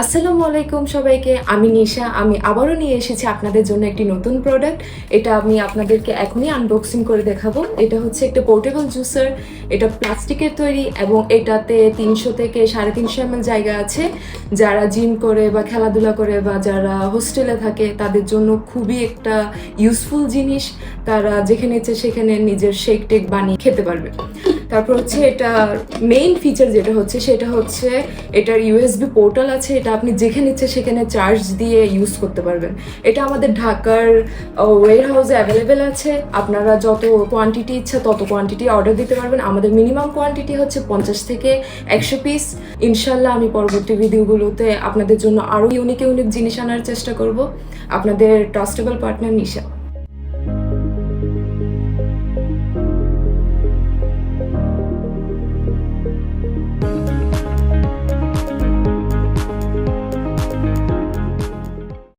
আসসালামু আলাইকুম সবাইকে। আমি নিশা। আমি আবারও নিয়ে এসেছি আপনাদের জন্য একটি নতুন প্রোডাক্ট। এটা আমি আপনাদেরকে এখনই আনবক্সিং করে দেখাবো। এটা হচ্ছে একটা পোর্টেবল জুসার। এটা প্লাস্টিকের তৈরি এবং এটাতে 300 থেকে 350 ml জায়গা আছে। যারা জিম করে বা খেলাধুলা করে বা যারা হোস্টেলে থাকে তাদের জন্য খুবই একটা ইউজফুল জিনিস। তারা যেখানে ইচ্ছে সেখানে নিজের শেক টেক বানিয়ে খেতে পারবে। তারপর হচ্ছে এটা মেইন ফিচার যেটা হচ্ছে সেটা হচ্ছে এটার ইউএসবি পোর্টাল আছে। এটা আপনি যেখানে ইচ্ছে সেখানে চার্জ দিয়ে ইউজ করতে পারবেন। এটা আমাদের ঢাকার ওয়্যার হাউসে অ্যাভেলেবেল আছে। আপনারা যত কোয়ান্টিটি ইচ্ছা তত কোয়ান্টিটি অর্ডার দিতে পারবেন। আমাদের মিনিমাম কোয়ান্টিটি হচ্ছে 50 থেকে 100 পিস। ইনশাল্লাহ আমি পরবর্তী ভিডিওগুলোতে আপনাদের জন্য আরও ইউনিক জিনিস আনার চেষ্টা করব। আপনাদের ট্রাস্টেবল পার্টনার নিশা।